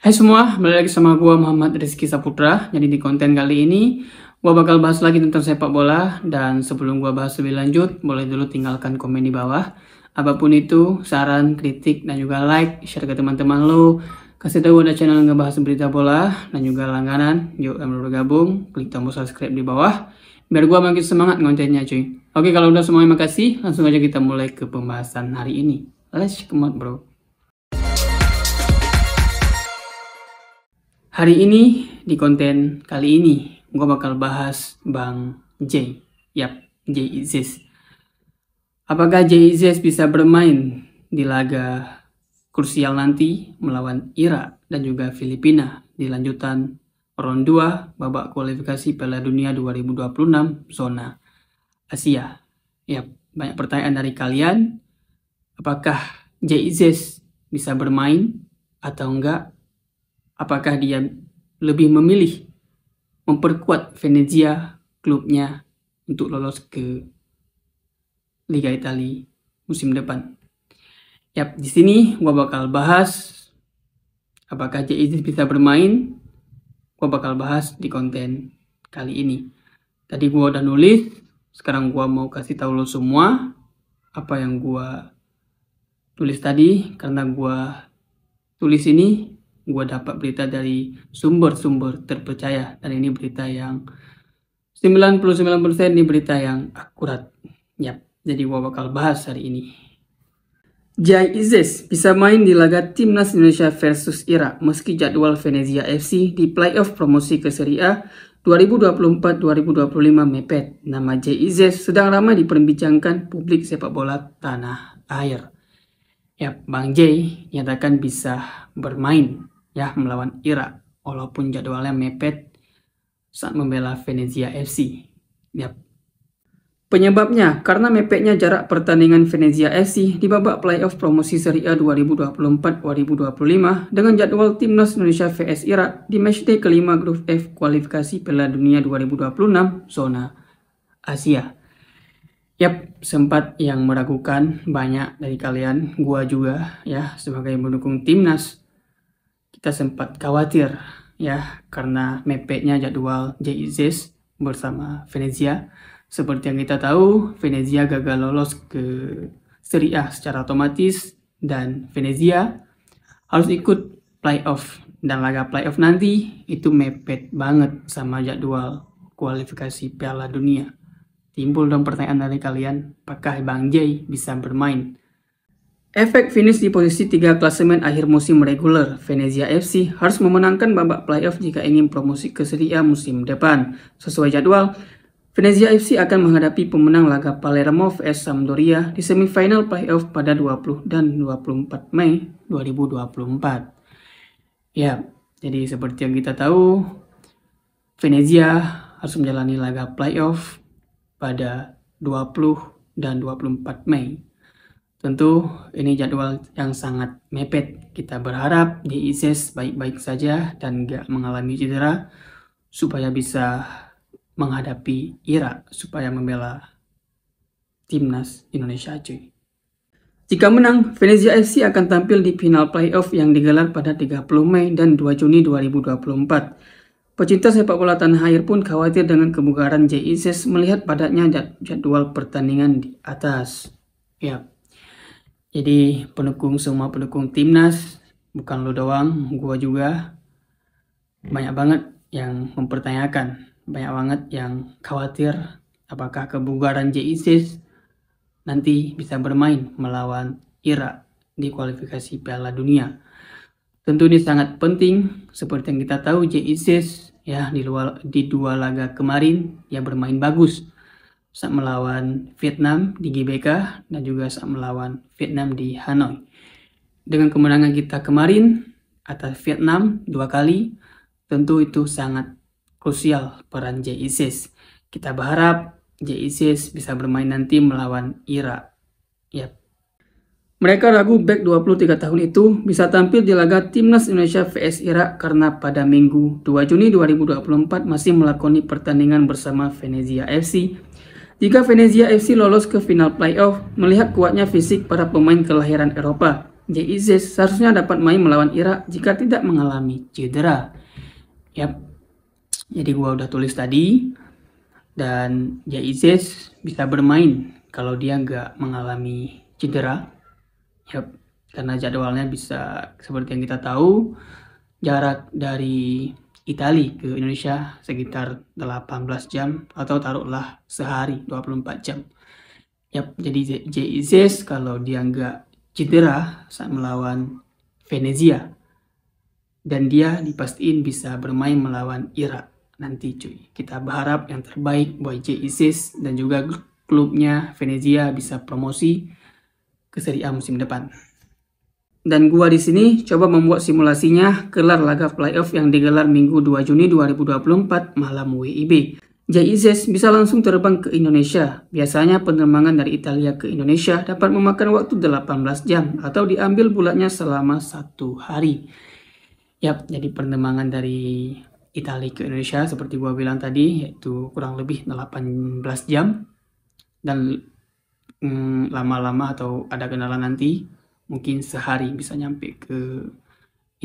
Hai semua, balik lagi sama gue Muhammad Rizky Saputra. Jadi di konten kali ini gue bakal bahas lagi tentang sepak bola. Dan sebelum gue bahas lebih lanjut, boleh dulu tinggalkan komen di bawah. Apapun itu, saran, kritik, dan juga like, share ke teman-teman lo. Kasih tahu ada channel ngebahas berita bola dan juga langganan. Yuk yang bergabung, klik tombol subscribe di bawah biar gue makin semangat kontennya cuy. Oke, kalau udah semuanya makasih, langsung aja kita mulai ke pembahasan hari ini. Let's come on bro. Hari ini, di konten kali ini, gue bakal bahas Bang J. Yap, J Izzes. Apakah J Izzes bisa bermain di laga krusial nanti melawan Irak dan juga Filipina di lanjutan round 2 babak kualifikasi Piala Dunia 2026 zona Asia? Yap, banyak pertanyaan dari kalian. Apakah J Izzes bisa bermain atau enggak? Apakah dia lebih memilih memperkuat Venezia klubnya untuk lolos ke Liga Italia musim depan? Yap, di sini gua bakal bahas apakah J Izzes bisa bermain. Gua bakal bahas di konten kali ini. Tadi gua udah nulis, sekarang gua mau kasih tahu lo semua apa yang gua tulis tadi, karena gua tulis ini gue dapat berita dari sumber-sumber terpercaya, dan ini berita yang 99% ini berita yang akurat. Yap, jadi gue bakal bahas hari ini. J Izzes bisa main di laga Timnas Indonesia versus Irak meski jadwal Venezia FC di playoff promosi ke Serie A 2024-2025 mepet. Nama J Izzes sedang ramai diperbincangkan publik sepak bola tanah air. Yap, Bang J nyatakan bisa bermain ya melawan Irak walaupun jadwalnya mepet saat membela Venezia FC. Yap. Penyebabnya karena mepetnya jarak pertandingan Venezia FC di babak playoff promosi Serie A 2024-2025 dengan jadwal Timnas Indonesia vs Irak di matchday kelima grup F kualifikasi Piala Dunia 2026 zona Asia. Yap, sempat yang meragukan banyak dari kalian, gua juga ya sebagai pendukung timnas. Kita sempat khawatir ya karena mepetnya jadwal J Izzes bersama Venezia. Seperti yang kita tahu, Venezia gagal lolos ke Serie A secara otomatis dan Venezia harus ikut playoff, dan laga playoff nanti itu mepet banget sama jadwal kualifikasi Piala Dunia. Timbul dong pertanyaan dari kalian, apakah Bang J bisa bermain? Efek finish di posisi 3 klasemen akhir musim reguler, Venezia FC harus memenangkan babak playoff jika ingin promosi ke Serie A musim depan. Sesuai jadwal, Venezia FC akan menghadapi pemenang laga Palermo vs Sampdoria di semifinal playoff pada 20 dan 24 Mei 2024. Ya, jadi seperti yang kita tahu, Venezia harus menjalani laga playoff pada 20 dan 24 Mei. Tentu ini jadwal yang sangat mepet. Kita berharap J Izzes baik-baik saja dan gak mengalami cedera supaya bisa menghadapi Irak, supaya membela timnas Indonesia cuy. Jika menang, Venezia FC akan tampil di final playoff yang digelar pada 30 Mei dan 2 Juni 2024. Pecinta sepak bola tanah air pun khawatir dengan kebugaran J Izzes melihat padatnya jadwal pertandingan di atas. Ya. Jadi semua pendukung timnas, bukan lo doang, gua juga, banyak banget yang mempertanyakan, banyak banget yang khawatir apakah kebugaran J Izzes nanti bisa bermain melawan Irak di kualifikasi Piala Dunia. Tentu ini sangat penting, seperti yang kita tahu J Izzes ya di dua laga kemarin dia bermain bagus saat melawan Vietnam di GBK dan juga saat melawan Vietnam di Hanoi. Dengan kemenangan kita kemarin atas Vietnam 2 kali, tentu itu sangat krusial peran J Izzes. Kita berharap J Izzes bisa bermain nanti melawan Irak. Yap. Mereka ragu bek 23 tahun itu bisa tampil di laga Timnas Indonesia vs Irak karena pada Minggu 2 Juni 2024 masih melakoni pertandingan bersama Venezia FC. Jika Venezia FC lolos ke final playoff, melihat kuatnya fisik para pemain kelahiran Eropa, Jay Izzez seharusnya dapat main melawan Irak jika tidak mengalami cedera. Yap, jadi gua udah tulis tadi, dan Jay Izzez bisa bermain kalau dia nggak mengalami cedera. Yap, karena jadwalnya bisa seperti yang kita tahu, jarak dari Italia ke Indonesia sekitar 18 jam atau taruhlah sehari 24 jam. Yap, jadi Jay Izzez kalau dia nggak cedera saat melawan Venezia, dan dia dipastiin bisa bermain melawan Irak nanti cuy. Kita berharap yang terbaik buat Jay Izzez dan juga klubnya Venezia bisa promosi ke Serie A musim depan. Dan gua di sini coba membuat simulasinya gelar laga playoff yang digelar Minggu 2 Juni 2024 malam WIB. Jay Izzez bisa langsung terbang ke Indonesia. Biasanya penerbangan dari Italia ke Indonesia dapat memakan waktu 18 jam atau diambil bulatnya selama 1 hari. Yap, jadi penerbangan dari Italia ke Indonesia seperti gua bilang tadi yaitu kurang lebih 18 jam. Dan lama-lama atau ada kendala nanti mungkin sehari bisa nyampe ke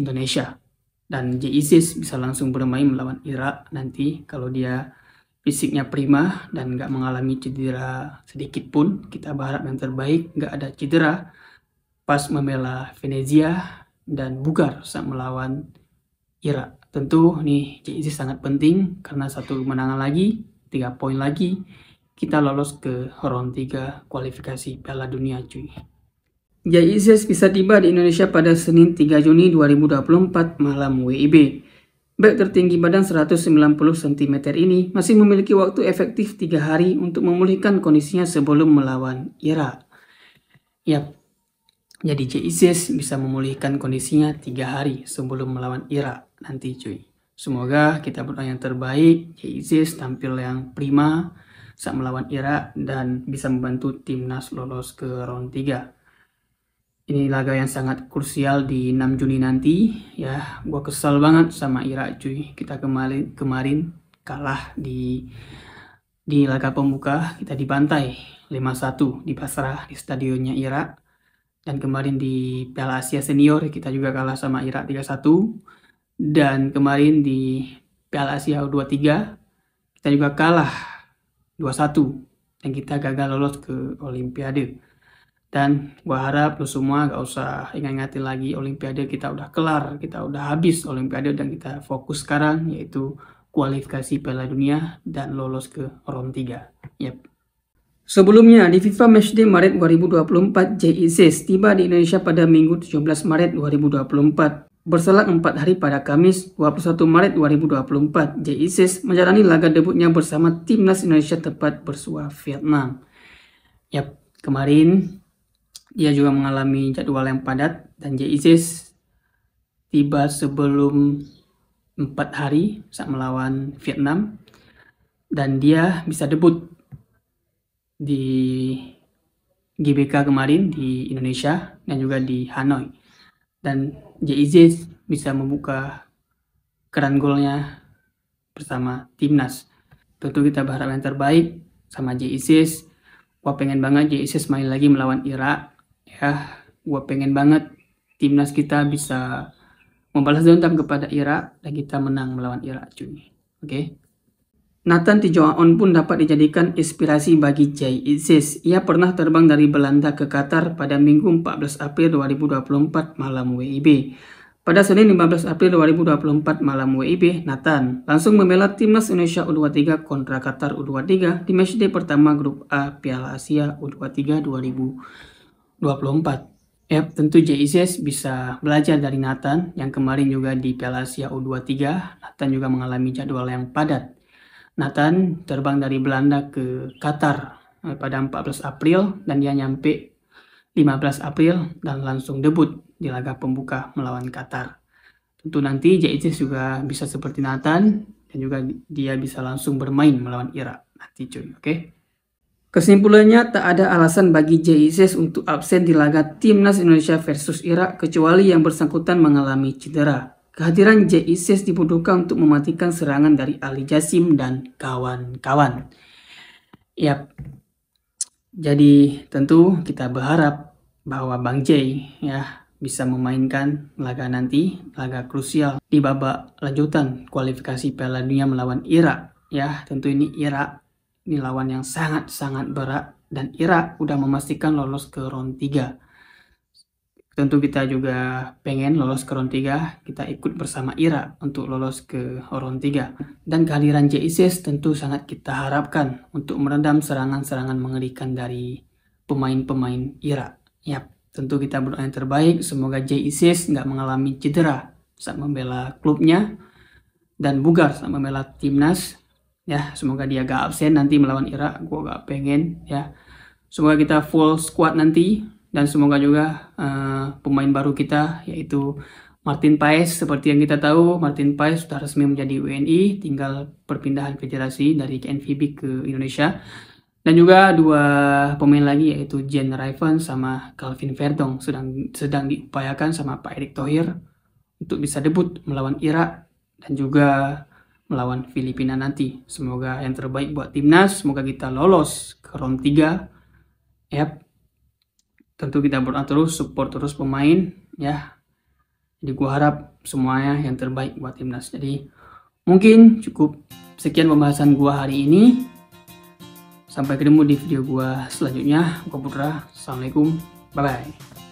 Indonesia. Dan Jay Izzez bisa langsung bermain melawan Irak nanti kalau dia fisiknya prima dan nggak mengalami cedera sedikit pun. Kita berharap yang terbaik, nggak ada cedera pas membela Venezia dan bugar saat melawan Irak. Tentu nih Jay Izzez sangat penting karena 1 kemenangan lagi, 3 poin lagi, kita lolos ke round 3 kualifikasi Piala Dunia cuy. Jay Izzez bisa tiba di Indonesia pada Senin 3 Juni 2024 malam WIB. Bek tertinggi badan 190 cm ini masih memiliki waktu efektif 3 hari untuk memulihkan kondisinya sebelum melawan Irak. Yap, jadi Jay Izzez bisa memulihkan kondisinya 3 hari sebelum melawan Irak nanti cuy. Semoga kita berdoa yang terbaik, Jay Izzez tampil yang prima saat melawan Irak dan bisa membantu timnas lolos ke round 3. Ini laga yang sangat krusial di 6 Juni nanti ya. Gua kesal banget sama Irak cuy. Kita kemarin kalah di laga pembuka, kita dibantai 5-1 di Basrah di stadionnya Irak. Dan kemarin di Piala Asia Senior kita juga kalah sama Irak 3-1. Dan kemarin di Piala Asia U23 kita juga kalah 2-1 dan kita gagal lolos ke Olimpiade. Dan gua harap lo semua gak usah ingat-ingatin lagi Olimpiade, kita udah kelar, kita udah habis Olimpiade dan kita fokus sekarang yaitu kualifikasi Piala Dunia dan lolos ke round 3. Yep. Sebelumnya di FIFA Matchday Maret 2024, Jay Izzez tiba di Indonesia pada Minggu 17 Maret 2024. Berselang 4 hari pada Kamis 21 Maret 2024, Jay Izzez menjalani laga debutnya bersama timnas Indonesia tepat bersua Vietnam. Yap, kemarin dia juga mengalami jadwal yang padat dan Jay Izzez tiba sebelum 4 hari saat melawan Vietnam dan dia bisa debut di GBK kemarin di Indonesia dan juga di Hanoi. Dan Jay Izzez bisa membuka keran golnya bersama timnas. Tentu kita berharap yang terbaik sama Jay Izzez. Gua pengen banget Jay Izzez main lagi melawan Irak. Ya, gua pengen banget timnas kita bisa membalas dendam kepada Irak dan kita menang melawan Irak cuy. Oke. Nathan Tijoaon pun dapat dijadikan inspirasi bagi Jay Izzez. Ia pernah terbang dari Belanda ke Qatar pada Minggu 14 April 2024 malam WIB. Pada Senin 15 April 2024 malam WIB, Nathan langsung membela timnas Indonesia U23 kontra Qatar U23 di matchday pertama grup A Piala Asia U23 2024. Tentu Jay Izzez bisa belajar dari Nathan yang kemarin juga di Piala Asia U23. Nathan juga mengalami jadwal yang padat. Nathan terbang dari Belanda ke Qatar pada 14 April dan dia nyampe 15 April dan langsung debut di laga pembuka melawan Qatar. Tentu nanti Jay Izzez juga bisa seperti Nathan dan juga dia bisa langsung bermain melawan Irak nanti cuy, oke? Kesimpulannya, tak ada alasan bagi Jay Izzez untuk absen di laga timnas Indonesia versus Irak kecuali yang bersangkutan mengalami cedera. Kehadiran Jay Izzez dibutuhkan untuk mematikan serangan dari Ali Jassim dan kawan-kawan. Yap. Jadi tentu kita berharap bahwa Bang Jay ya bisa memainkan laga nanti, laga krusial di babak lanjutan kualifikasi Piala Dunia melawan Irak. Ya, tentu ini Irak, ini lawan yang sangat-sangat berat, dan Irak udah memastikan lolos ke round 3. Tentu kita juga pengen lolos ke round 3, kita ikut bersama Irak untuk lolos ke round 3. Dan kehadiran JICS tentu sangat kita harapkan untuk meredam serangan-serangan mengerikan dari pemain-pemain Irak. Yap, tentu kita berdoa yang terbaik, semoga JICS nggak mengalami cedera saat membela klubnya dan bugar saat membela timnas. Ya, semoga dia gak absen nanti melawan Irak, gue gak pengen ya. Semoga kita full squad nanti. Dan semoga juga pemain baru kita yaitu Martin Paes. Seperti yang kita tahu, Martin Paes sudah resmi menjadi WNI, tinggal perpindahan federasi dari KNVB ke Indonesia. Dan juga 2 pemain lagi yaitu Jen Raven sama Calvin Verdong sedang diupayakan sama Pak Erick Thohir untuk bisa debut melawan Irak dan juga melawan Filipina nanti. Semoga yang terbaik buat timnas, semoga kita lolos ke round 3. Yap. Tentu kita berdoa terus, support terus pemain ya. Jadi gue harap semuanya yang terbaik buat timnas. Jadi mungkin cukup sekian pembahasan gue hari ini. Sampai ketemu di video gue selanjutnya. Gue Putra. Assalamualaikum. Bye-bye.